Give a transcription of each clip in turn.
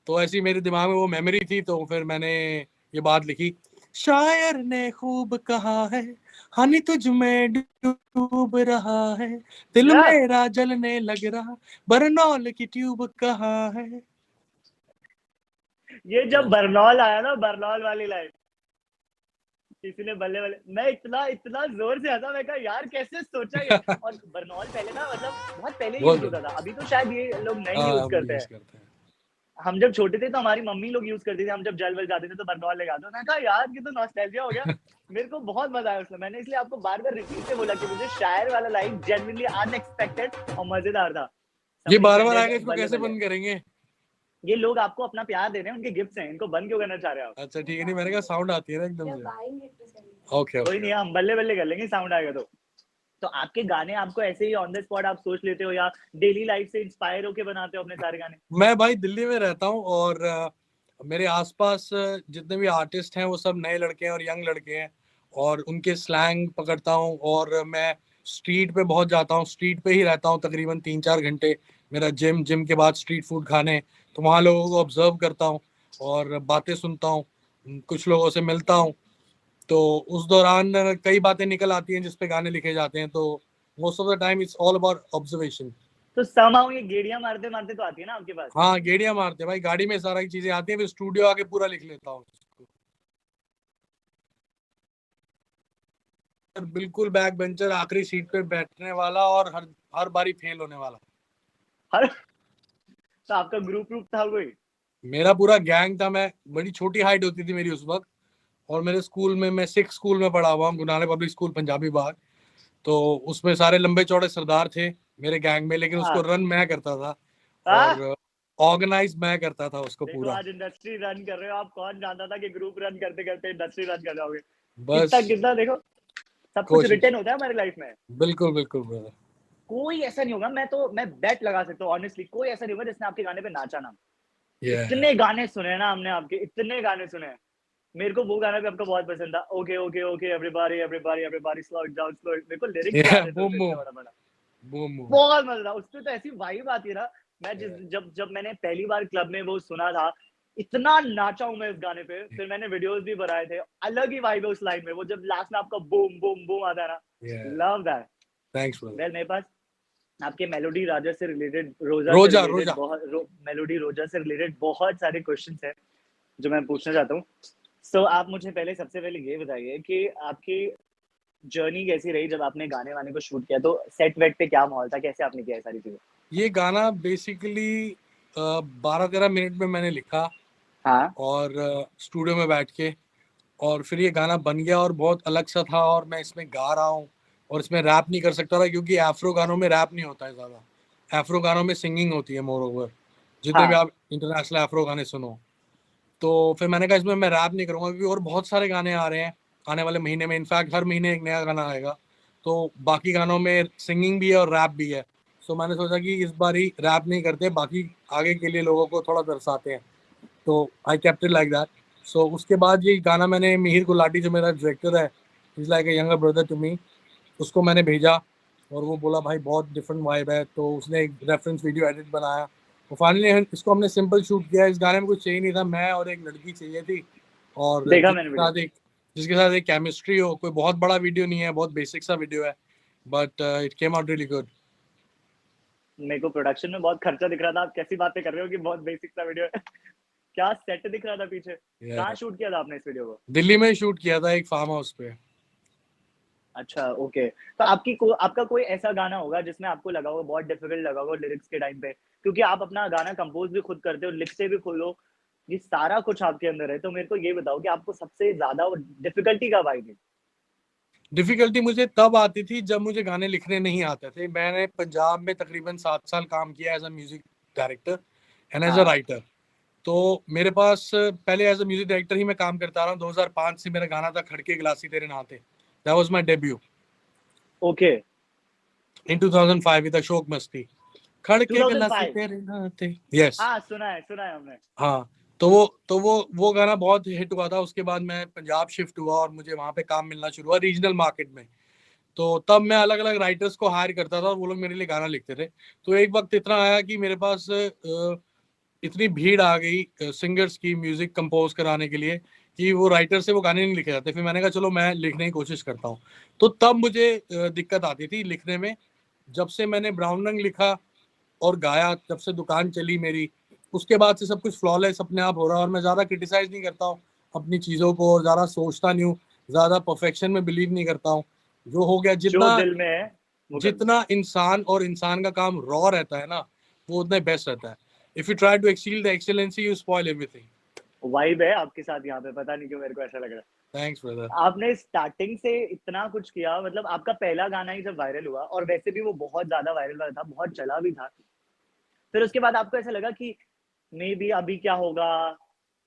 तो ऐसी मेरे दिमाग में वो मेमोरी थी, तो फिर मैंने ये बात लिखी। शायर ने खूब कहा है, हनी तुझ में डूब रहा है, दिल मेरा जलने लग रहा, बरनौल की ट्यूब कहाँ है। ये जब बरनौल आया ना, बरनौल वाली लाइन, किसी ने बल्ले बल्ले, मैं इतना जोर से हंसा, मैं कहा यार कैसे सोचा ये। और बरनौल पहले ना मतलब बहुत पहले यूज होता था, अभी तो शायद ये लोग नहीं यूज करते हैं। हम जब छोटे थे तो हमारी मम्मी लोग यूज करती थी, हम जब जल वल जाते थे तो बरनौल लगा दो। मैं कहा यार ये तो नॉस्टैल्जिया हो गया। मेरे को बहुत मजा आया उसमें, मैंने इसलिए आपको बार बार रिपीट से बोला कि मुझे शायर वाला लाइन जेन्युइनली अनएक्सपेक्टेड और मजेदार था। ये बार बार आएगा, इसको कैसे बंद करेंगे? ये लोग आपको अपना प्यार दे रहे हैं, उनके गिफ्ट्स हैं, इनको बंद क्यों करना चाह रहे हो आप? अच्छा ठीक है, नहीं मैंने कहा साउंड आती है ना एकदम से। ओके कोई नहीं, हम बल्ले बल्ले कर लेंगे साउंड आएगा तो आपके गाने आपको ऐसे ही ऑन द स्पॉट आप सोच लेते हो या डेली लाइफ से इंस्पायर होके बनाते हो अपने सारे गाने? मैं भाई दिल्ली में रहता हूँ और मेरे आसपास जितने भी आर्टिस्ट हैं वो सब नए लड़के हैं और यंग लड़के हैं, और उनके स्लैंग पकड़ता हूँ। और मैं स्ट्रीट पे बहुत जाता हूँ, स्ट्रीट पे ही रहता हूँ तकरीबन 3-4 घंटे। मेरा जिम के बाद स्ट्रीट फूड खाने, तो वहाँ लोगों को ऑब्जर्व करता हूँ और बातें सुनता हूँ, कुछ लोगों से मिलता हूँ। तो उस दौरान कई बातें निकल आती हैं जिसपे गाने लिखे जाते हैं। तो most of the time it's all about observation. तो somehow ये गेड़ियां मारते मारते तो आती है ना आपके पास? हाँ गेड़ियां मारते भाई, गाड़ी में सारी चीजें आती है, फिर स्टूडियो आके पूरा लिख लेता हूँ। बिल्कुल बैक बेंचर, आखिरी सीट पे बैठने वाला और हर बारी फेल होने वाला। तो आपका ग्रुप था कोई? मेरा पूरा गैंग था। मैं बड़ी छोटी हाइट होती थी मेरी उस वक्त, और मेरे स्कूल में, मैं 6 स्कूल में पढ़ा हुआ हूँ, गुरु नानक पब्लिक स्कूल पंजाबी बाग। तो उसमें सारे लंबे चौड़े सरदार थे मेरे गैंग में, लेकिन उसको रन मैं करता था और ऑर्गेनाइज मैं करता था उसको देखो, पूरा। आज इंडस्ट्री रन कर रहे हो आप, कौन जानता था कि ग्रुप रन करते करते इंडस्ट्री रन कर जाओगे। बस कितना देखो, सब कुछ रिटर्न होता है हमारी लाइफ में। बिल्कुल बिल्कुल ब्रदर। कोई ऐसा नहीं होगा, मैं बेट लगा सकता हूँ ऑनेस्टली, कोई ऐसा नहीं होगा जिसने आपके गाने पे नाचा ना। इतने गाने सुने ना हमने आपके, इतने गाने सुने। मेरे को वो गाना भी आपका बहुत पसंद था, okay okay okay everybody everybody everybody slow it down slow. मेरे को लिरिक्स याद है तो बड़ा बड़ा, बहुत मजा। उसमें तो ऐसी वाइब आती है ना। मैं जब मैंने पहली बार क्लब में वो सुना था, इतना नाचा हूं मैं इस गाने पे। फिर मैंने वीडियोस भी बनाए थे, अलग ही वाइब है उस लाइन में। वो जब लास्ट में आपका बूम बूम बूम आता है ना, love that. Thanks brother. Well, मेरे पास आपके मेलोडी राजा से रिलेटेड, मेलोडी रोजा से रिलेटेड बहुत सारे क्वेश्चंस हैं जो मैं पूछना चाहता हूँ। सो आप मुझे सबसे पहले ये बताइए कि आपकी जर्नी कैसी रही जब आपने गाने वाने को शूट किया? तो सेट वेट पे क्या माहौल था, कैसे आपने किया सारी चीजें? ये गाना बेसिकली 12-13 मिनट में मैंने लिखा। हाँ। और स्टूडियो में बैठ के, और फिर ये गाना बन गया और बहुत अलग सा था। और मैं इसमें गा रहा हूँ और इसमें रैप नहीं कर सकता था, क्योंकि एफ्रो गानों में रैप नहीं होता है ज़्यादा। एफ्रो गानों में सिंगिंग होती है मोर ओवर, जितने भी आप इंटरनेशनल एफ्रो गाने सुनो। तो फिर मैंने कहा इसमें मैं रैप नहीं करूँगा, क्योंकि और बहुत सारे गाने आ रहे हैं आने वाले महीने में। इनफैक्ट हर महीने एक नया गाना आएगा, तो बाकी गानों में सिंगिंग भी है और रैप भी है। सो मैंने सोचा कि इस बार ही रैप नहीं करते, बाकी आगे के लिए लोगों को थोड़ा दर्शाते हैं। तो I kept it like that. So उसके बाद ये गाना मैंने मिहिर गुलाटी, जो मेरा डायरेक्टर है, is like a younger brother to me, उसको मैंने भेजा और वो बोला भाई बहुत डिफरेंट वाइब है। तो उसने एक रेफरेंस वीडियो एडिट बनाया। तो फाइनली इसको हमने सिंपल शूट किया। इस गाने में कुछ चाहिए नहीं था, मैं और एक लड़की चाहिए थी, और जिसके साथ एक केमिस्ट्री हो। कोई बहुत बड़ा वीडियो नहीं है, बहुत बेसिक सा वीडियो है, but it came out really good. मेरे को प्रोडक्शन में बहुत खर्चा दिख रहा था, आप कैसी बातें कर रहे हो कि बहुत बेसिक सा वीडियो है। क्या सेट दिख रहा था पीछे? कहाँ शूट किया था आपने इस वीडियो को? दिल्ली में शूट किया था, एक फार्म हाउस पे। अच्छा ओके। तो आपका कोई ऐसा गाना होगा जिसमें आपको लगा होगा बहुत डिफिकल्ट लगा होगा लिरिक्स के टाइम पे, क्योंकि आप अपना गाना कंपोज भी खुद करते हो, लिखते भी खुद हो, ये सारा कुछ आपके अंदर है। तो मेरे को ये बताओ कि आपको सबसे ज्यादा डिफिकल्टी कब आई थी? डिफिकल्टी मुझे तब आती थी जब मुझे गाने लिखने नहीं आते थे। मैंने पंजाब में तकरीबन 7 साल काम किया as a music director and as a writer. तो मेरे पास पहले एज अ म्यूजिक डायरेक्टर ही मैं काम करता रहा हूँ। 2005 से मेरा गाना था खड़के गिलासी तेरे नाते, that was my debut. Okay. In 2005 with Ashok मस्ती, खड़के गिलासी 2005? तेरे नाते। यस, हाँ सुना है हमने। हाँ। तो वो गाना बहुत हिट हुआ था। उसके बाद मैं पंजाब शिफ्ट हुआ और मुझे वहाँ पे काम मिलना शुरू हुआ रीजनल मार्केट में। तो तब मैं अलग अलग राइटर्स को हायर करता था और वो लोग मेरे लिए गाना लिखते थे। तो एक वक्त इतना आया कि मेरे पास इतनी भीड़ आ गई सिंगर्स की म्यूजिक कंपोज कराने के लिए कि वो राइटर से वो गाने नहीं लिखे जाते। फिर मैंने कहा चलो मैं लिखने की कोशिश करता हूँ। तो तब मुझे दिक्कत आती थी लिखने में। जब से मैंने ब्राउन रंग लिखा और गाया, जब से दुकान चली मेरी, उसके बाद से सब कुछ फ्लॉलेस अपने आप हो रहा है। और मैं ज्यादा क्रिटिसाइज नहीं करता हूँ अपनी चीजों को, और ज्यादा सोचता नहीं हूँ, ज्यादा परफेक्शन में बिलीव नहीं करता हूँ। जो हो गया, जो जितना दिल में है वो कर दो। जितना इंसान और इंसान का काम रॉ रहता है ना, वो उतना बेस्ट रहता है। If you try to excel the excellency, you spoil everything. Vibe है आपके साथ यहाँ पे, पता नहीं क्यों मेरे को ऐसा लग रहा है। Thanks brother. आपने स्टार्टिंग से इतना कुछ किया, मतलब आपका पहला गाना ही जब वायरल हुआ, और वैसे भी वो बहुत ज्यादा वायरल हुआ था, बहुत चला भी था, फिर उसके बाद आपको ऐसा लगा कि मे बी अभी क्या होगा,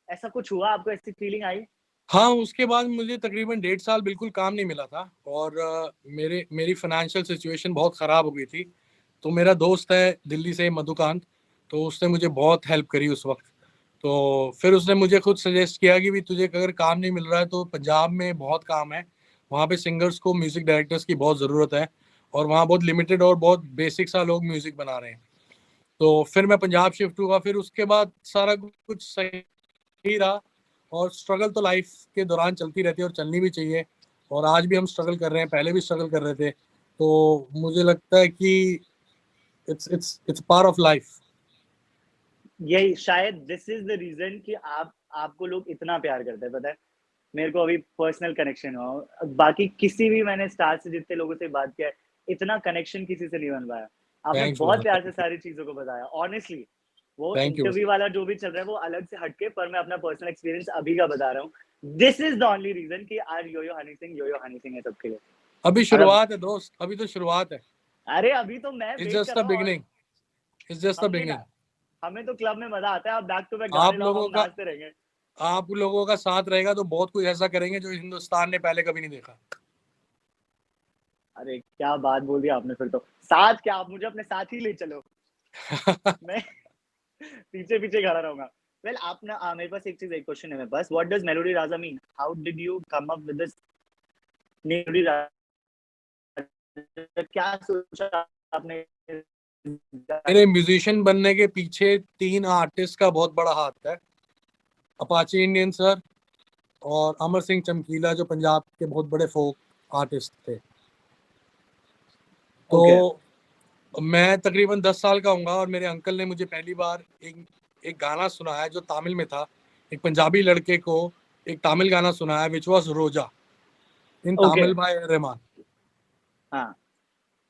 ऐसा कुछ हुआ? आपको ऐसी फीलिंग आई? हाँ, उसके बाद मुझे तकरीबन 1.5 साल बिल्कुल काम नहीं मिला था, और मेरी फाइनेंशियल सिचुएशन बहुत ख़राब हो गई थी। तो मेरा दोस्त है दिल्ली से, मधुकांत, तो उसने मुझे बहुत हेल्प करी उस वक्त। तो फिर उसने मुझे खुद सजेस्ट किया कि भी तुझे अगर काम नहीं मिल रहा है तो पंजाब में बहुत काम है, वहाँ पे सिंगर्स को, म्यूजिक डायरेक्टर्स की बहुत ज़रूरत है, और वहाँ बहुत लिमिटेड और बहुत बेसिक सा लोग म्यूजिक बना रहे हैं। तो फिर मैं पंजाब शिफ्ट हुआ। फिर उसके बाद सारा कुछ सही रहा। और स्ट्रगल तो लाइफ के दौरान चलती रहती है और चलनी भी चाहिए। और आज भी हम स्ट्रगल कर रहे हैं, पहले भी स्ट्रगल कर रहे थे। तो मुझे लगता है कि इट्स पार्ट ऑफ लाइफ। यही शायद दिस इज द रीजन कि आपको लोग इतना प्यार करते हैं, पता है? मेरे को अभी पर्सनल कनेक्शन हुआ, बाकी किसी भी, मैंने स्टार से जितने लोगों से बात किया है, इतना कनेक्शन किसी से नहीं बन पाया। आपने थैंक्स बहुत प्यार से ब्रदर। सारी चीजों को बताया, ऑनेस्टली। वो थैंक यू। इंटरव्यू वाला जो भी चल रहा है वो अलग से हटके, पर मैं अपना पर्सनल एक्सपीरियंस अभी का बता रहा हूँ। This is the only reason कि आज यो हनी सिंह है सबके लिए। अभी और अब, शुरुआत है दोस्त, अभी तो शुरुआत है। अरे अभी तो मैं इट्स वेट जस्ट कर द रहा हूँ। और बिगिनिंग। इट्स जस्ट द हमने ना, बिगिनिंग। हमें तो क्लब में मजा आता है, आप बैक टू बैक गाने आप लाओ, लोगों हम का नाचते रहेंगे। आप लोगों का साथ रहेगा तो बहुत कुछ ऐसा करेंगे जो हिंदुस्तान ने पहले कभी नहीं देखा। अरे क्या बात बोल दी आपने! फिर तो साथ क्या, आप मुझे अपने साथ ही ले चलो, मैं पीछे पीछे खड़ा रहूंगा। वेल, आप ना, मेरे पास एक चीज, एक क्वेश्चन है मेरे पास। What does melody Raja mean? How did you come up with this melody Raja? क्या सोचा आपने? मेरे म्यूजिशियन बनने के पीछे 3 आर्टिस्ट का बहुत बड़ा हाथ है। अपाची इंडियन सर, और अमर सिंह चमकीला, जो पंजाब के बहुत बड़े फोक आर्टिस्ट थे। ओके, तो मैं तकरीबन 10 साल का हूँगा, और मेरे अंकल ने मुझे पहली बार एक गाना सुनाया जो तमिल में था। एक पंजाबी लड़के को एक तमिल गाना सुनाया, which was Roja, in okay, Tamil by Rahman. हाँ,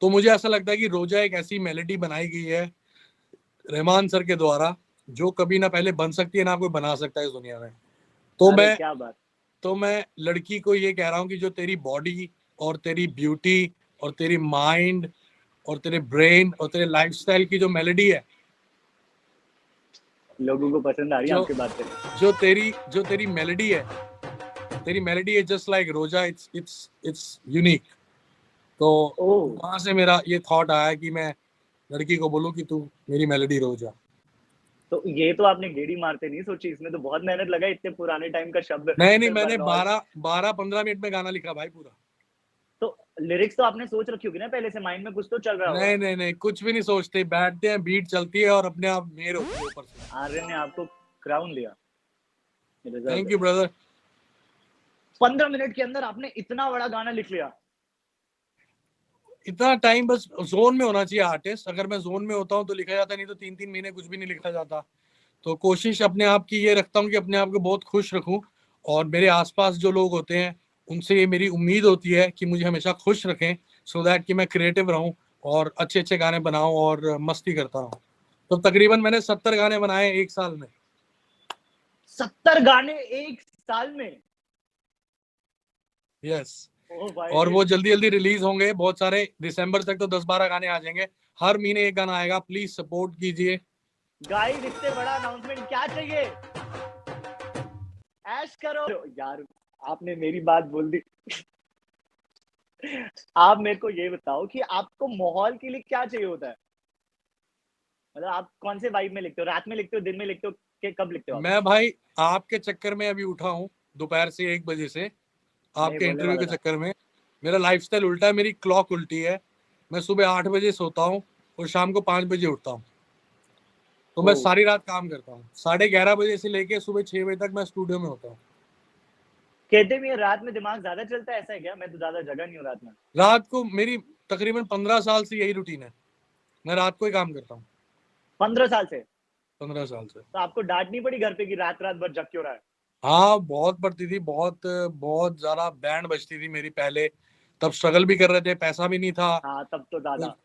तो मुझे ऐसा लगता है कि रोजा एक ऐसी मेलेडी बनाई गई है रहमान सर के द्वारा, जो कभी ना पहले बन सकती है ना कोई बना सकता है इस दुनिया में। तो अरे मैं क्या बात! तो मैं लड़की को ये कह रहा हूँ कि जो तेरी बॉडी और तेरी ब्यूटी और तेरी माइंड और तेरे ब्रेन और तेरे लाइफस्टाइल की जो मेलेडी है, लोगों को पसंद आ रही है जो आपकी बातें। जो तेरी मेलेडी है, तेरी मेलेडी इज जस्ट लाइक रोजा, इट्स यूनिक। तो ओह, वहां से मेरा ये थॉट आया कि मैं लड़की को बोलूं कि तू मेरी मेलेडी रोजा। तो ये तो आपने गेड़ी मारते नहीं सोची, इसमें तो बहुत मेहनत लगा, इतने पुराने टाइम का शब्द नहीं नहीं, सिर्फ मैंने नॉल। 12-15 मिनट में गाना लिखा भाई पूरा। तो लिरिक्स तो आपने सोच रखी होगी ना पहले से, माइंड में कुछ तो चल रहा होगा। नहीं नहीं नहीं, कुछ भी नहीं सोचते, बैठते हैं, बीट चलती है और अपने आप मेर होती है ऊपर से। आर्यन ने आपको क्राउन दिया, रिजर्व थैंक है। You brother. 15 मिनट के अंदर आपने इतना बड़ा गाना लिख लिया? इतना टाइम बस जोन में होना चाहिए आर्टिस्ट। अगर मैं जोन में होता हूँ तो लिखा जाता, नहीं तो 3-3 महीने कुछ भी नहीं लिखा जाता। तो कोशिश अपने आप की ये रखता हूँ कि अपने आप को बहुत खुश रखूँ, और मेरे आसपास जो लोग होते हैं उनसे ये मेरी उम्मीद होती है कि मुझे हमेशा खुश रखें, सो दैट कि मैं क्रिएटिव रहूं और अच्छे अच्छे गाने बनाऊं और मस्ती करता रहूं। तो तकरीबन मैंने 70 गाने बनाए 1 साल में। 70 गाने 1 साल में? यस। ओ भाई! और वो जल्दी जल्दी रिलीज होंगे बहुत सारे, दिसंबर तक तो 10-12 गाने आ जाएंगे। हर महीने एक गाना आएगा, प्लीज सपोर्ट कीजिए। गाइस, इससे बड़ा अनाउंसमेंट क्या चाहिए? ऐश करो यार, आपने मेरी बात बोल दी। आप मेरे को ये बताओ कि आपको माहौल के लिए क्या चाहिए होता है? मतलब आप कौन से वाइब में लिखते हो? रात में लिखते हो, दिन में लिखते हो, कि कब लिखते हो आप? मैं भाई आपके चक्कर में अभी उठा हूँ दोपहर से 1 बजे से, नहीं, आपके बोलने इंटरव्यू वाला के था। चक्कर में। मेरा लाइफस्टाइल उल्टा है, मेरी क्लॉक उल्टी है। मैं सुबह 8 बजे सोता हूँ और शाम को 5 बजे उठता हूँ। तो मैं सारी रात काम करता हूँ, 11:30 बजे से लेके सुबह 6 बजे तक मैं स्टूडियो में होता हूँ। कहते भी रात में दिमाग ज्यादा चलता है, ऐसा है क्या? मैं तो ज्यादा जगा नहीं हूँ रात में। रात को मेरी तकरीबन 15 साल से यही रूटीन है, मैं रात को ही काम करता हूँ। 15 साल से? 15 साल से। तो आपको डांट नहीं पड़ी घर पे कि रात रात भर जग क्यों रहा है? हाँ बहुत पड़ती थी, बहुत बहुत ज्यादा बैंड बजती थी मेरी पहले। तब स्ट्रगल भी कर रहे थे, पैसा भी नहीं था। हाँ तब तो ज्यादा।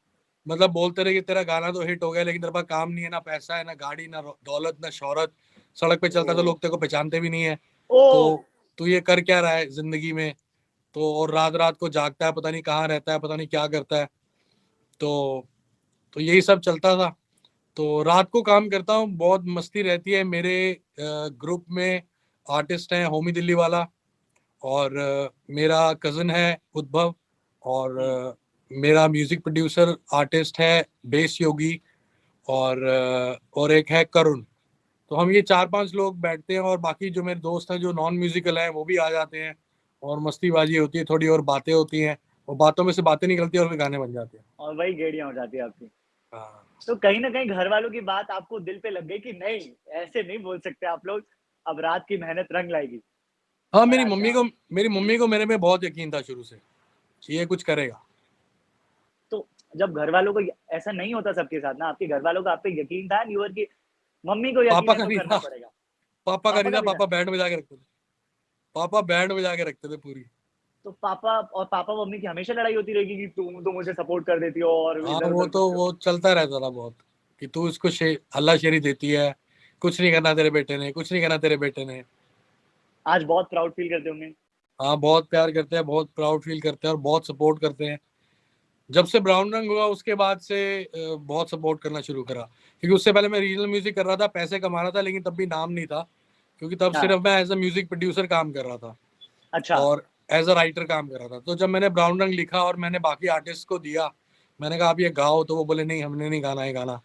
मतलब बोलते रहे कि तेरा गाना तो हिट हो गया, लेकिन तेरे पास काम नहीं है, ना पैसा है, ना गाड़ी, ना दौलत, ना शोहरत। सड़क पे चलता तो लोग तेरे को पहचानते भी नहीं है। तो तू ये कर क्या रहा है जिंदगी में? तो और रात रात को जागता है, पता नहीं कहाँ रहता है, पता नहीं क्या करता है। तो यही सब चलता था। तो रात को काम करता हूँ, बहुत मस्ती रहती है। मेरे ग्रुप में आर्टिस्ट हैं होमी दिल्ली वाला, और मेरा कज़न है उद्भव, और मेरा म्यूजिक प्रोड्यूसर आर्टिस्ट है बेस योगी, और एक है करुण। तो हम ये 4-5 लोग बैठते हैं, और बाकी जो मेरे दोस्त हैं जो नॉन म्यूजिकल हैं वो भी आ जाते हैं, और मस्तीबाजी होती है थोड़ी, और बातें होती हैं, और बातों में से बातें निकलती है और फिर गाने बन जाते हैं। और वही गेड़ियां हो जाती है आपकी। हाँ। तो कहीं ना कहीं घर वालों की बात आपको दिल पे लग गई कि नहीं, ऐसे नहीं बोल सकते आप लोग, अब रात की मेहनत रंग लाएगी। हाँ, और आज आप मेरी मम्मी को मेरे में बहुत यकीन था शुरू से कि ये कुछ करेगा। तो जब घर वालों को ऐसा नहीं होता सबके साथ ना, आपके घर वालों का आप पे यकीन था न्यूअर की मम्मी को यकीन पापा है का तो नहीं करना था। पड़ेगा? पापा का पापा नहीं का था, भी था? पापा बैंड बजा के रखते थे। पापा बैंड बजा के रखते थे पूरी। तो पापा मम्मी की हमेशा लड़ाई होती रहेगी कि तुम तो मुझे सपोर्ट कर देती हो और हाँ, इधर वो उधर तो घूमते हो। वो चलता रहता था बहुत, कि तू इसको हल्ला शेरी देती है, कुछ नहीं करना तेरे बेटे ने, कुछ नहीं करना तेरे बेटे ने। आज बहुत प्राउड फील करते होंगे। हाँ, बहुत प्यार करते हैं, बहुत प्राउड फील करते हैं, और बहुत सपोर्ट करते हैं। जब से ब्राउन रंग हुआ उसके बाद से बहुत सपोर्ट करना शुरू करा, क्योंकि उससे पहले मैं रीजनल म्यूजिक कर रहा था, पैसे कमा रहा था, लेकिन तब भी नाम नहीं था, क्योंकि तब हाँ। सिर्फ मैं एज अ म्यूजिक प्रोड्यूसर काम कर रहा था, अच्छा। और एज अ राइटर काम कर रहा था। तो जब मैंने ब्राउन रंग लिखा और मैंने बाकी आर्टिस्ट को दिया, मैंने कहा आप ये गाओ, तो वो बोले नहीं हमने नहीं गाना है गाना।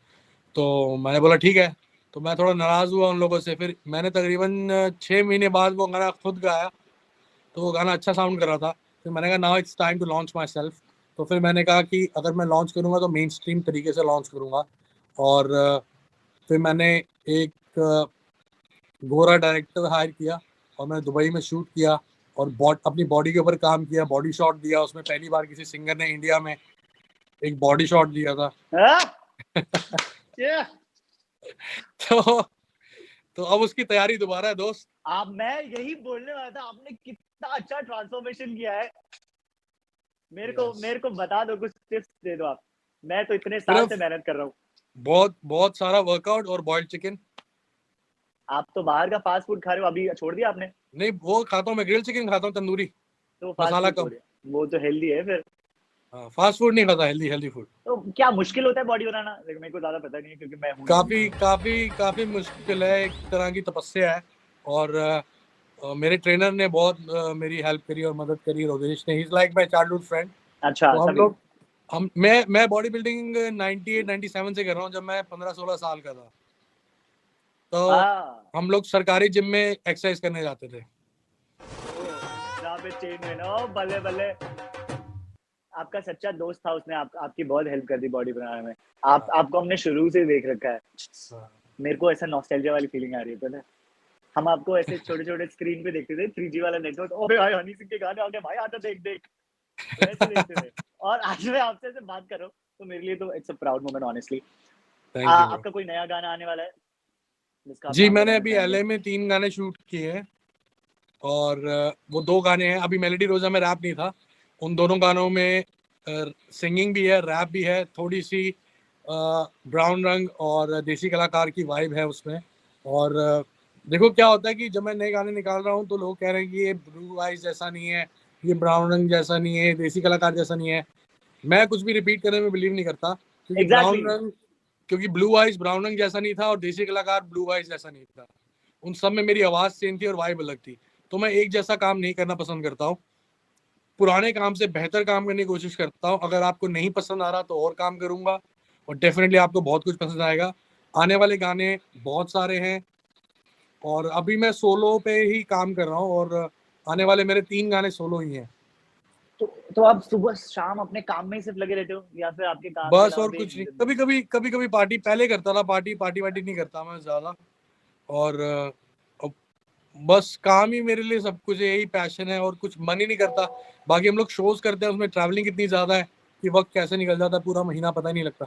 तो मैंने बोला ठीक है। तो मैं थोड़ा नाराज हुआ उन लोगों से, फिर मैंने तकरीबन 6 महीने बाद वो गाना खुद गाया, तो वो गाना अच्छा साउंड कर रहा था। फिर मैंने कहा now it's time to launch myself. तो फिर मैंने कहा कि अगर मैं लॉन्च करूँगा तो मेन स्ट्रीम तरीके से लॉन्च करूँगा। और फिर मैंने एक गोरा डायरेक्टर हायर किया, और मैं दुबई में शूट किया, और अपनी बॉडी के ऊपर काम किया, बॉडी शॉट दिया उसमें। पहली बार किसी सिंगर ने इंडिया में एक बॉडी शॉट दिया था। तो तो अब उसकी तैयारी दोबारा है दोस्त। आप मैं यही बोलने वाला था, आपने कितना अच्छा ट्रांसफॉर्मेशन किया है। मेरे को बता दो, कुछ टिप्स दे दो आप। मैं तो इतने साल से सिर्फ मेहनत कर रहा हूँ। बहुत बहुत सारा वर्कआउट और बॉइल्ड चिकन। आप तो बाहर का फास्ट फूड खा रहे हो, अभी छोड़ दिया आपने? नहीं, वो खाता हूँ मैं, ग्रिल चिकन खाता हूँ, तंदूरी, तो फास्ट मसाला फूड कम। छोड़िए, वो तो हेल्दी है फिर। हाँ, फास्ट फूड नहीं खाता, हेल्दी हेल्दी फूड। तो क्या मुश्किल होता है बॉडी बनाना? देखो मेरे को ज्यादा पता नहीं है क्योंकि मैं हूँ नहीं अभी। काफी काफी काफी मुश्किल है, एक तरह की तपस्या है। और मेरे ट्रेनर ने बहुत मेरी हेल्प करी और मदद करी, रोदेश ने, he is like my childhood friend. अच्छा, तो हम तभी। लोग हम मैं बॉडी बिल्डिंग 98 97 से कर रहा हूँ, जब मैं 15-16 साल का था। तो हाँ। हम लोग सरकारी जिम में एक्सरसाइज करने जाते थे। जहाँ पे चेन में ना, बल्ले बल्ले। आपका सच्चा दोस्त था, उसने आपकी बहुत हेल्प कर दी बॉडी बनाने में। हाँ, आपको हमने शुरू से देख रखा है। हाँ। मेरे को ऐसा नॉस्टैल्जिया वाली फीलिंग आ रही है, पता है? हम आपको ऐसे छोटे छोटे स्क्रीन पे देखते थे, 3G वाला नेटवर्क। ओए भाई हनी सिंह के गाने आ गए भाई, आजा देख देख, वैसे देखते थे। और आज मैं आपसे ऐसे बात कर रहा हूँ, तो मेरे लिए तो it's a proud moment honestly. Thank you bro. आपका कोई नया गाना आने वाला है जिसका आप जी, नाम मैंने बताना अभी चाहेंगे? एलए में 3 गाने शूट किए हैं, और वो 2 गाने हैं। अभी मेलोडी रोजा में रैप नहीं था, उन दोनों गानों में सिंगिंग भी है, रैप भी है, थोड़ी सी ब्राउन रंग और देसी कलाकार की वाइब है उसमें। और देखो क्या होता है कि जब मैं नए गाने निकाल रहा हूँ तो लोग कह रहे हैं कि ये ब्लू आइज जैसा नहीं है, ये ब्राउन रंग जैसा नहीं है, देसी कलाकार जैसा नहीं है। मैं कुछ भी रिपीट करने में बिलीव नहीं करता, क्योंकि एग्जैक्टली। क्योंकि ब्लू आइज ब्राउन रंग जैसा नहीं था, और देसी कलाकार ब्लू आइज जैसा नहीं था। उन सब में मेरी आवाज सेम थी और वाइब अलग थी। तो मैं एक जैसा काम नहीं करना पसंद करता हूँ, पुराने काम से बेहतर काम करने की कोशिश करता हूँ। अगर आपको नहीं पसंद आ रहा तो और काम करूंगा, और डेफिनेटली आपको बहुत कुछ पसंद आएगा। आने वाले गाने बहुत सारे हैं, और अभी मैं सोलो पे ही काम कर रहा हूँ, और आने वाले मेरे 3 गाने सोलो ही हैं। तो तो आप सुबह शाम अपने काम में ही सिर्फ लगे रहते हो या फिर आपके काम के बस अलावा और भी कुछ नहीं, कभी कभी पार्टी पहले करता था, पार्टी वार्टी नहीं करता मैं ज्यादा। और अब बस काम ही मेरे लिए सब कुछ है, यही पैशन है और कुछ मन ही नहीं करता। बाकी हम लोग शोज करते हैं, उसमें ट्रैवलिंग इतनी ज्यादा है कि वक्त कैसे निकल जाता है, पूरा महीना पता ही नहीं लगता।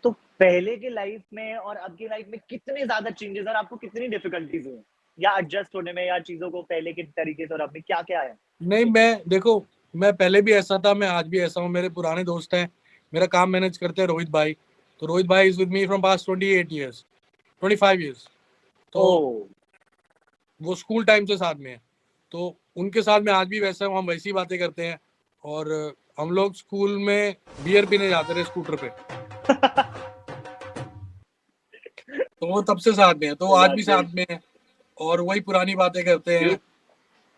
तो पहले के लाइफ में और अब की लाइफ में कितने ज्यादा चेंजेस और आपको कितनी डिफिकल्टीज हुई या एडजस्ट होने में या चीजों को पहले के तरीके से और अब में क्या क्या है? नहीं, मैं देखो, मैं पहले भी ऐसा था, मैं आज भी ऐसा हूँ। मेरे पुराने दोस्त हैं, मेरा काम मैनेज करते हैं रोहित भाई। तो रोहित भाई is with me from past 28 years, 25 years. तो ओ, वो स्कूल टाइम से साथ में है, तो उनके साथ में आज भी वैसे हम वैसी बातें करते हैं। और हम लोग स्कूल में बियर पीने जाते रहे स्कूटर पे, तो वो तब से साथ में है, तो वो कोई आज बात भी नहीं। साथ में है और वही पुरानी बातें करते हैं। आप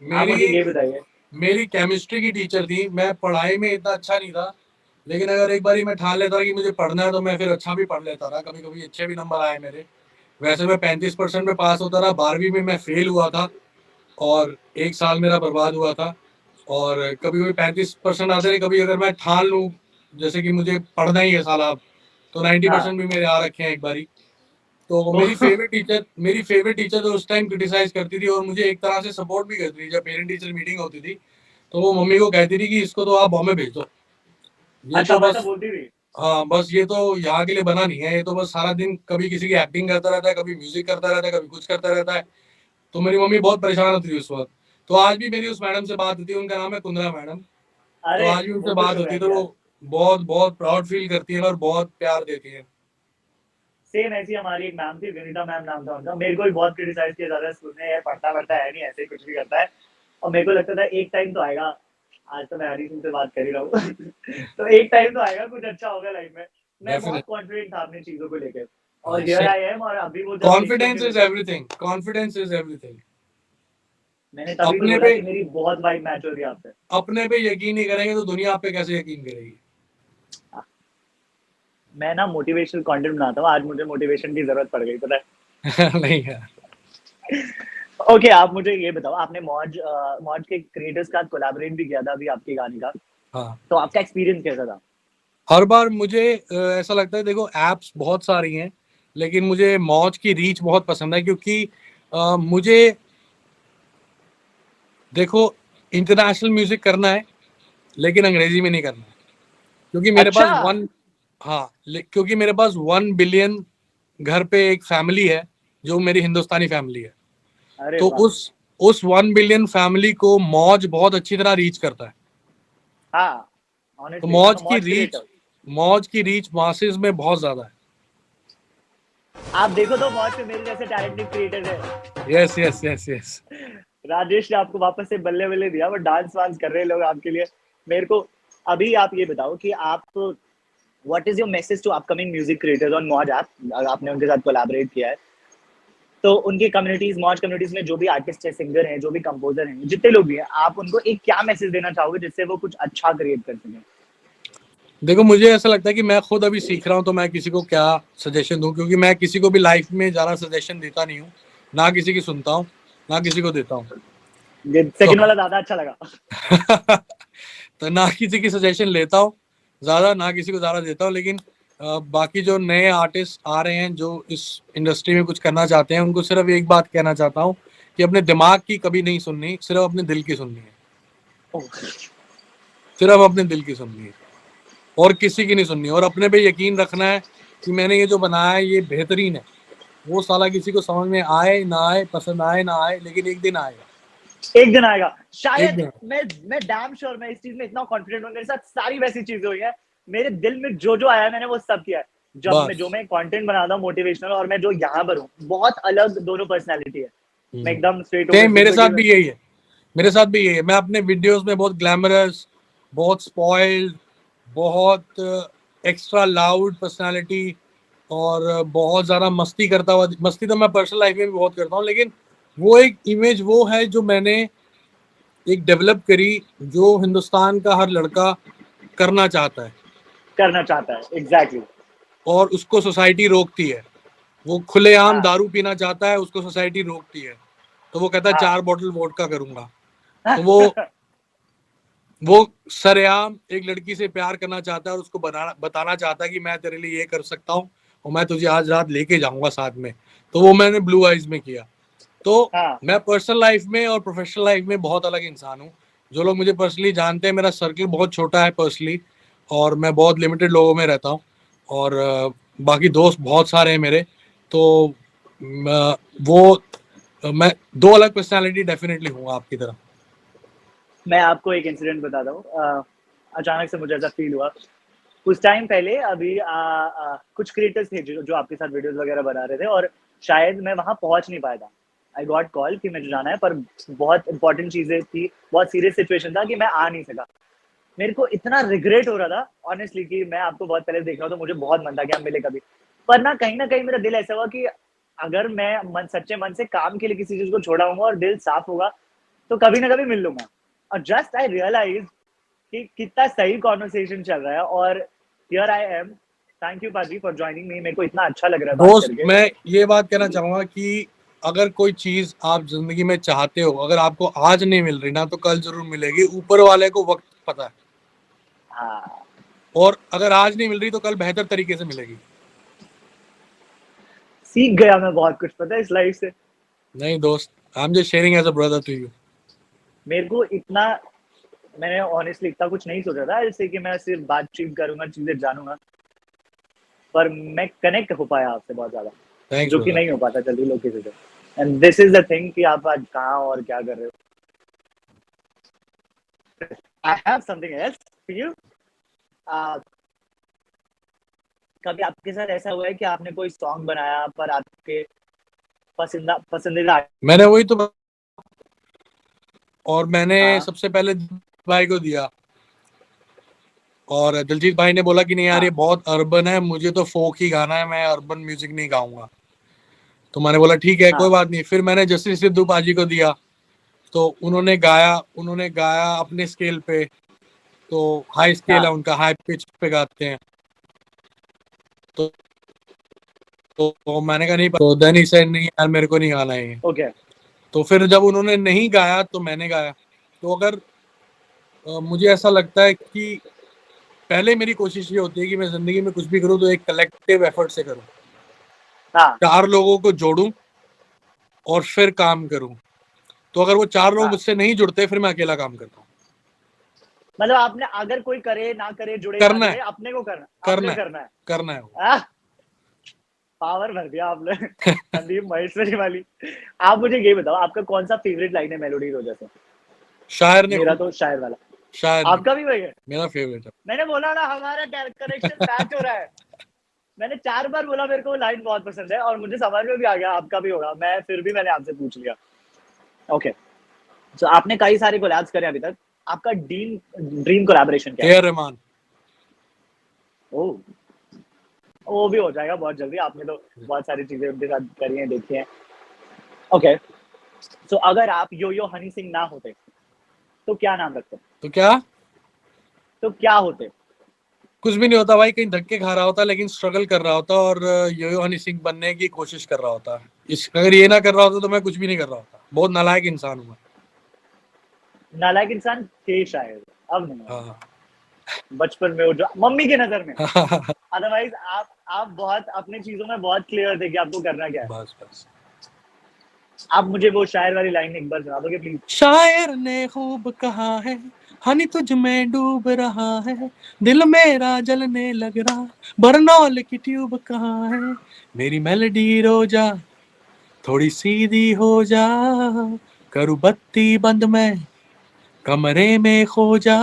मुझे मेरी ये बताइए। मेरी केमिस्ट्री की टीचर थी। मैं पढ़ाई में इतना अच्छा नहीं था, लेकिन अगर एक बारी मैं ठान लेता कि मुझे पढ़ना है तो मैं फिर अच्छा भी पढ़ लेता था। कभी कभी अच्छे भी नंबर आए मेरे। वैसे मैं 35% में पास होता रहा, 12वीं में मैं फेल हुआ था और एक साल मेरा बर्बाद हुआ था। और कभी कभी 35% आते रहे, कभी अगर मैं ठान लूँ जैसे कि मुझे पढ़ना ही है साला अब, तो 90% हाँ। भी मेरे आ रखे हैं एक बारी। तो ओह, मेरी फेवरेट टीचर तो उस टाइम क्रिटिसाइज करती थी और मुझे एक तरह से सपोर्ट भी करती थी। जब पेरेंट टीचर मीटिंग होती थी तो वो मम्मी को कहती थी कि इसको तो आप बॉम्बे भेज दो, ये अच्छा तो वैसा बस, बोलती थी। हाँ बस ये तो यहाँ के लिए बना नहीं है, ये तो बस सारा दिन कभी किसी की एक्टिंग करता रहता है, कभी म्यूजिक करता रहता है, कभी कुछ करता रहता है। तो मेरी मम्मी बहुत परेशान होती थी उस वक्त। तो आज भी मेरी उस मैडम से बात होती है, उनका नाम है कुंदरा मैडम। तो अरे आज भी उनसे वो तो बात जो होती है है, तो वो यार। बहुत बहुत प्राउड फील करती है और बहुत प्यार देती है। सेम ऐसी हमारी एक मैम थी, विनीता मैम नाम था उनका। मेरे को भी बहुत क्रिटिसाइज किया जाता है स्कूल में, यार पढ़ता पढ़ता है नहीं, ऐसे ही कुछ भी करता है। और मेरे को लगता था एक टाइम तो आएगा, आज तो मैं हरी सिंह से बात कर ही रहा हूँ तो एक टाइम तो आएगा, कुछ अच्छा होगा लाइफ में। मैं बहुत डेफिनेट कॉन्फिडेंट था अपनी चीजों को लेकर, और हियर आई एम। और अभी वो जब देखती हूँ कॉन्फिडेंस अपने is result, everything, confidence is everything. मैंने तभी तो अपने बोला पे कि मेरी बहुत वाइब मैच हो रही है आपसे। अपने पे यकीन नहीं करेंगे तो दुनिया आप पे कैसे यकीन करेगी। मैं ना मोटिवेशनल कंटेंट बनाता हूँ, आज मुझे मोटिवेशन की जरूरत पड़ गई, पता है। नहीं है। ओके, आप मुझे ये बताओ, आपने मौज मौज के क्रिएटर्स के साथ कोलैबोरेट भी किया था अभी आपके गाने का, हाँ, तो आपका एक्सपीरियंस कैसा था? हर बार मुझे ऐसा लगता है, देखो एप्स बहुत सारी हैं, लेकिन मुझे मौज की रीच बहुत पसंद है, क्योंकि मुझे देखो इंटरनेशनल म्यूजिक करना है लेकिन अंग्रेजी में नहीं करना है। क्योंकि मेरे पास अच्छा। वन हाँ क्योंकि मेरे पास 1 बिलियन घर पे एक फैमिली है जो मेरी हिंदुस्तानी फैमिली है। अरे तो वाह। उस 1 बिलियन फैमिली को मौज बहुत अच्छी तरह रीच करता है। हाँ, तो ऑनेस्टली आई एम मौज क्रिएटर। मौज की रीच मासेस में बहुत ज्यादा है। आप देखो तो मौज पे मेरे जैसे टैलेंटेड क्रिएटर है। Yes yes yes yes. Rajesh ने आपको वापस से बल्ले बल्ले दिया, वो डांस वांस कर रहे हैं लोग आपके लिए। मेरे को अभी आप ये बताओ कि आप, what is your message to upcoming music creators on Moj app? आपने उनके साथ कोलैबोरेट किया है, तो उनकी कम्युनिटीज, मौज कम्युनिटीज में जो भी आर्टिस्ट है, सिंगर हैं, जो भी कंपोजर हैं, जितने लोग भी हैं, आप उनको एक क्या मैसेज देना चाहोगे जिससे वो कुछ अच्छा क्रिएट कर सकें? देखो मुझे ऐसा लगता है कि मैं खुद अभी सीख रहा हूँ, तो मैं किसी को क्या सजेशन दूं, क्योंकि मैं किसी को भी लाइफ में ज्यादा सजेशन देता नहीं हूँ, ना किसी की सुनता हूँ, ना किसी को देता हूँ। ये तो सेकंड वाला ज्यादा अच्छा लगा। तो ना किसी की सजेशन लेता हूँ ज्यादा, ना किसी को ज्यादा देता हूँ। लेकिन बाकी जो नए आर्टिस्ट आ रहे हैं जो इस इंडस्ट्री में कुछ करना चाहते हैं, उनको सिर्फ एक बात कहना चाहता हूँ कि अपने दिमाग की कभी नहीं सुननी, सिर्फ अपने दिल की सुननी है। सिर्फ अपने दिल की सुननी है और किसी की नहीं सुननी, और अपने पे यकीन रखना है कि मैंने ये जो बनाया है ये बेहतरीन है। वो साला किसी को समझ में आए ना आए, पसंद आए ना आए, लेकिन एक दिन आएगा। एक दिन आएगा एक शायद। दिन। मैं डैम श्योर, मैं इस चीज में इतना कॉन्फिडेंट हूँ, मेरे साथ सारी वैसी चीजें हुई है। मेरे दिल में जो जो आया है मैंने वो सब किया है। जो बस। मैं कंटेंट बनाता हूँ मोटिवेशनल, और मैं जो यहाँ पर हूँ, बहुत अलग दोनों पर्सनैलिटी है। मैं एकदम स्ट्रेट होकर सेम मेरे जिंदगी साथ में। भी यही है। मेरे साथ भी यही है। मैं अपने वीडियोस में बहुत ग्लैमरस, बहुत स्पॉइल्ड, बहुत एक्स्ट्रा लाउड पर्सनालिटी और बहुत ज़्यादा मस्ती करता हुआ, मस्ती तो मैं पर्सनल लाइफ में भी बहुत करता हूँ, लेकिन वो एक इमेज वो है जो मैंने एक डेवलप करी, जो हिंदुस्तान का हर लड़का करना चाहता है करना चाहता है, एग्जैक्टली। और उसको सोसाइटी रोकती है। वो खुलेआम हाँ दारू पीना चाहता है, उसको सोसाइटी रोकती है। तो वो कहता है हाँ 4 बॉटल वोडका करूंगा। तो वो वो सरेआम एक लड़की से प्यार करना चाहता है और उसको बताना चाहता है कि मैं तेरे लिए ये कर सकता हूँ और मैं तुझे आज रात लेके जाऊंगा साथ में। तो वो मैंने ब्लू आइज में किया। तो हाँ मैं पर्सनल लाइफ में और प्रोफेशनल लाइफ में बहुत अलग इंसान हूँ। जो लोग मुझे पर्सनली जानते हैं, मेरा सर्कल बहुत छोटा है पर्सनली, और मैं बहुत लिमिटेड लोगों में रहता हूँ, और बाकी दोस्त बहुत सारे हैं मेरे। तो मैं दो अलग पर्सनालिटी डेफिनेटली हूँ आपकी तरह। मैं आपको एक इंसिडेंट बताता हूँ। अचानक से मुझे ऐसा फील हुआ कुछ टाइम पहले। अभी कुछ क्रिएटर्स थे जो आपके साथ वीडियोस वगैरह बना रहे थे, और शायद मैं वहां पहुंच नहीं पाया था। आई गॉट कॉल कि मुझे जाना है, पर बहुत इंपॉर्टेंट चीजें थी, बहुत सीरियस सिचुएशन था कि मैं आ नहीं सका। मेरे को इतना रिग्रेट हो रहा था ऑनेस्टली कि मैं आपको बहुत पहले देख रहा हूँ, तो मुझे बहुत मन था कि हम मिले कभी। पर ना कहीं मेरा दिल ऐसा हुआ कि अगर मैं सच्चे मन से काम के लिए किसी चीज को छोड़ा हूँ और दिल साफ होगा, तो कभी ना कभी मिल लूंगा। और जस्ट आई रियलाइज कि कितना सही कॉन्वर्सेशन चल रहा है, और here I am. Thank you पाजी फॉर ज्वाइनिंग मी। मेरे को इतना अच्छा लग रहा है बात दोस्त, करके। मैं ये बात कहना चाहूंगा कि अगर कोई चीज आप जिंदगी में चाहते हो, अगर आपको आज नहीं मिल रही ना, तो कल जरूर मिलेगी। ऊपर वाले को वक्त पता है, हाँ, और अगर आज नहीं मिल रही तो कल बेहतर तरीके से मिलेगी। सीख गया मैं बहुत कुछ, पता है, इस लाइफ से। नहीं दोस्त, I am just sharing as a brother to you. मेरे को इतना, मैंने ऑनेस्टली इतना कुछ नहीं सोचा था जैसे कि मैं सिर्फ बातचीत करूंगा, चीजें जानूंगा। पर मैं कनेक्ट हो पाया आपसे बहुत ज्यादा, थैंक्स जो कि ब्रदर। नहीं हो पाता जल्दी लोग किसी से। And this is the thing कि आप आज कहाँ और क्या कर रहे हो। I have something else for you. कभी आपके साथ ऐसा हुआ है कि आपने कोई सॉन्ग बनाया पर आपके पसंदीदा। मैंने वही तो, और मैंने हाँ सबसे पहले भाई को दिया, और दिलजीत भाई ने बोला कि नहीं यार, हाँ ये बहुत अर्बन है, मुझे तो फोक ही गाना है, मैं अर्बन म्यूजिक नहीं गाऊंगा। तो मैंने बोला ठीक है, कोई हाँ बात नहीं। फिर मैंने जस्टिस सिद्धू पाजी को दिया, तो उन्होंने गाया अपने स्केल पे। तो हाई स्केल है हाँ। उनका, हाई पिच पे गाते हैं। तो तो मैंने कहा नहीं, तो देन ही सेड नहीं यार, मेरे को नहीं गाना है ये। ओके। तो फिर जब उन्होंने नहीं गाया तो मैंने गाया। तो अगर मुझे ऐसा लगता है कि पहले मेरी कोशिश ये होती है कि मैं जिंदगी में कुछ भी करूं तो एक कलेक्टिव एफर्ट से करूं, हाँ 4 लोगों को जोड़ूं और फिर काम करूं। तो अगर वो 4 लोग हाँ। मुझसे नहीं जुड़ते, फिर मैं अकेला काम करता हूँ। मतलब आपने अगर कोई करे ना करे, जुड़े ना करना है, जुड़े, अपने को करना, अपने करना को है, करना है। करना है वो। पावर भर दिया आपने संदीप महेश्वरी वाली। आप मुझे ये बताओ, आपका कौन सा फेवरेट लाइन है मेलोडी रोजा से? शायर ने मेरा खूब, तो शायर वाला। शायर ने, आपका भी वही है? मेरा फेवरेट है। मैंने बोला ना, हमारा कनेक्शन मैच हो रहा है। मैंने 4 बार बोला मेरे को लाइन बहुत पसंद है, और मुझे समझ में भी आ गया आपका भी होगा, मैं फिर भी मैंने आपसे पूछ लिया। ओके। तो आपने कई सारे कोलैब्स करे अभी तक। आपका ड्रीम ड्रीम कोलैबोरेशन क्या है? रहमान। ओ, वो भी हो जाएगा बहुत जल्दी। आपने तो बहुत सारी चीजें उनके साथ करी हैं, देखी हैं। ओके। तो अगर आप यो यो हनी सिंह ना होते, तो क्या नाम रखते? तो क्या? तो क्या होते? कुछ भी नहीं होता भाई, कहीं धक्के खा रहा होता, लेकिन स्ट्रगल कर रहा होता, और यो हनी सिंह बनने की कोशिश कर रहा होता। इस अगर ये ना कर रहा होता तो मैं कुछ भी नहीं कर रहा होता। बहुत नालायक इंसान हूँ मैं। नालायक इंसान थे शायद, अब नहीं है। हाँ। बचपन में वो जो मम्मी की नजर में। बस अदरवाइज आप बहुत अपनी चीजों में बहुत क्लियर थे कि आपको करना क्या है। बस। आप मुझे वो शायर वाली लाइन एक बार सुना दोगे प्लीज? शायर ने खूब कहा है, हनी तुझ में डूब रहा है, दिल मेरा जलने लग रहा, बरनौल की ट्यूब कहाँ है, मेरी मेलोडी रोजा थोड़ी सीधी हो जा, करूँ बत्ती बंद मैं कमरे में खो जा,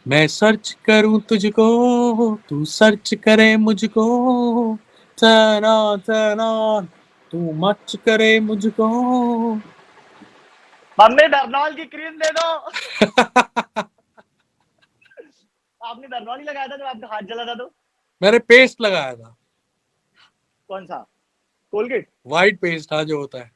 मैं सर्च करूं तुझको, तू सर्च करे मुझको, टर्न ऑन टर्न ऑन, तू मच करे मुझको। मम्मी बर्नॉल की क्रीम दे दो। आपने बर्नॉल ही लगाया था जब आपका हाथ जला था तो? मैंने पेस्ट लगाया था, कौन सा? कोलगेट? व्हाइट पेस्ट था जो होता है।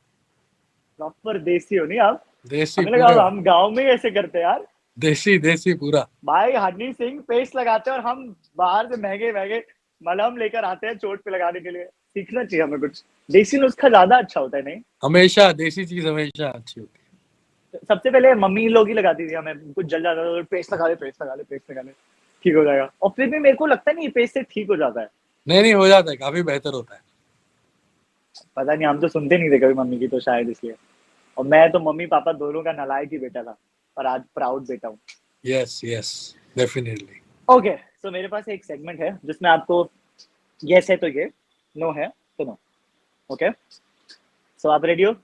प्रॉपर देसी हो नहीं आप? देसी हमें लगा पूरे, हम गांव में ऐसे करते हैं यार। देसी देसी पूरा। भाई हनी सिंह पेस्ट लगाते हैं, और हम बाहर से महंगे महंगे मलहम लेकर आते हैं चोट पे लगाने के लिए। सीखना चाहिए हमें कुछ। देसी नुस्खा ज्यादा अच्छा होता है नहीं? हमेशा देसी चीज हमेशा अच्छी होती सबसे पहले मम्मी लोग ही लगाती थी हमें, कुछ जल जाता था तो पेस्ट लगा ले, पेस्ट लगा ले, पेस्ट लगा ले, ठीक हो जाएगा। और फिर भी मेरे को लगता नहीं पेस्ट से ठीक हो जाता है। नहीं हो जाता है, काफी बेहतर होता है। पता नहीं, हम तो सुनते नहीं थे कभी मम्मी की, तो शायद इसलिए। और मैं तो मम्मी पापा दोनों का नालायक ही बेटा था, पर आज प्राउड बेटा हूँ। Yes yes definitely. ओके, सो मेरे पास एक सेगमेंट है जिसमें आपको यस है तो ये, नो है तो नो। ओके, सो आप रेडी हो?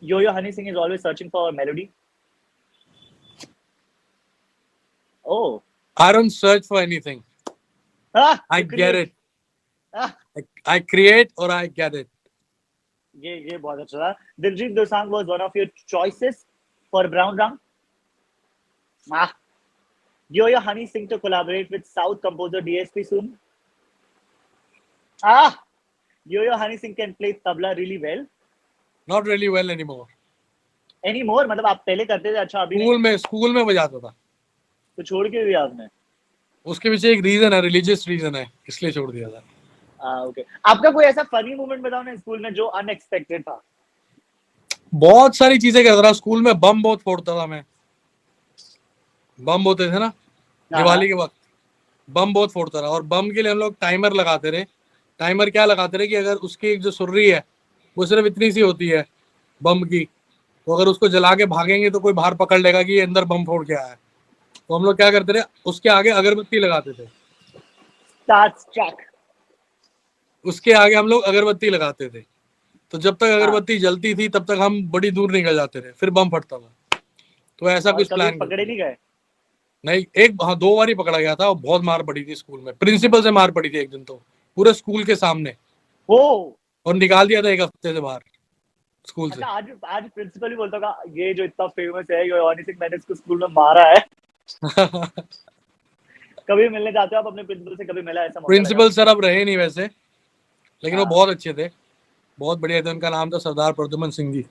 Yo-Yo Honey Singh is always searching for a melody. Oh. I don't search for anything. I get it. I create or I get it. ये बहुत अच्छा था। Diljit Dosanjh was one of your choices for Brown Rang. Yo-Yo Honey Singh to collaborate with South composer DSP soon. Yo-Yo Honey Singh can play tabla really well. Not really well anymore. Anymore मतलब आप पहले करते थे, अच्छा अभी नहीं? School में बजाता था। तो छोड़ क्यों दिया आपने? उसके पीछे एक रीजन है, रिलीजियस रीजन है, इसलिए छोड़ दिया था। ओके, आपका कोई ऐसा फनी मोमेंट बताओ ना स्कूल में जो अनएक्सपेक्टेड था। बहुत सारी चीजें करता था स्कूल में, बम बहुत फोड़ता था मैं। बम होते थे ना दिवाली के वक्त, बम बहुत फोड़ता था। और बम के लिए हम लोग टाइमर लगाते रहे। टाइमर क्या लगाते रहे कि अगर उसकी जो सुर्री है वो सिर्फ इतनी सी होती है बम की, तो अगर उसको जला के भागेंगे तो कोई बाहर पकड़ लेगा कि ये अंदर बम फोड़ के आया है। तो हम लोग क्या करते थे, उसके आगे अगरबत्ती लगाते थे। उसके आगे हम लोग अगरबत्ती लगाते थे, तो जब तक अगरबत्ती जलती थी तब तक हम बड़ी दूर निकल जाते थे, फिर बम फटता था। तो ऐसा कुछ प्लान पकड़े नहीं गए? नहीं, एक 2 बार ही पकड़ा गया था और बहुत मार पड़ी थी स्कूल में। प्रिंसिपल से मार पड़ी थी एक दिन, तो पूरे स्कूल के सामने। और निकाल दिया था 1 हफ्ते से बाहर स्कूल से। आज प्रिंसिपल भी बोलता होगा ये जो इतना फेमस है यो हनी सिंह, मैंने इसको स्कूल में मारा है। कभी मिलने जाते हो आप अपने प्रिंसिपल से? कभी मिला ऐसा मौका? प्रिंसिपल सर अब रहे नहीं वैसे, लेकिन वो बहुत अच्छे थे, बहुत बढ़िया थे। उनका नाम था सरदार प्रद्युमन सिंह जी।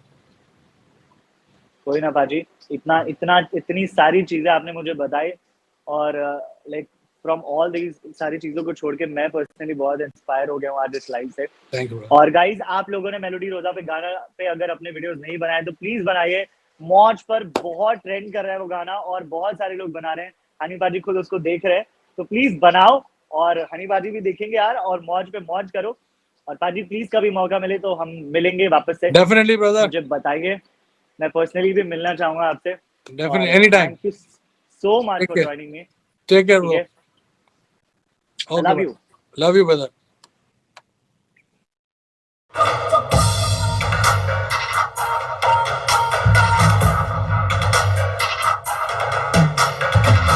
कोई ना पाजी, इतनी सारी चीजें आपने मुझे बताई, और लाइक फ्रॉम ऑल दीज सारी चीजों को छोड़ के मैं पर्सनली बहुत इंस्पायर हो गया हूँ आज इस लाइव से। Thank you. और गाइज, आप लोगों ने मेलोडी रोजा पे गाना पे अगर अपने वीडियोस नहीं बनाए तो प्लीज बनाइए। मौज पर बहुत ट्रेंड कर रहा है वो गाना, और बहुत सारे लोग बना रहे हैं। हनी पाजी खुद उसको देख रहे हैं, तो प्लीज बनाओ, और हनी पाजी भी देखेंगे यार, और मौज पे मौज करो। और पाजी प्लीज कभी मौका मिले तो हम मिलेंगे वापस से। डेफिनेटली ब्रदर, मुझे बताइए, मैं पर्सनली भी मिलना चाहूंगा आपसे। Definitely any time. Thank you so much for joining me. Take care bro. I love you. Love you brother.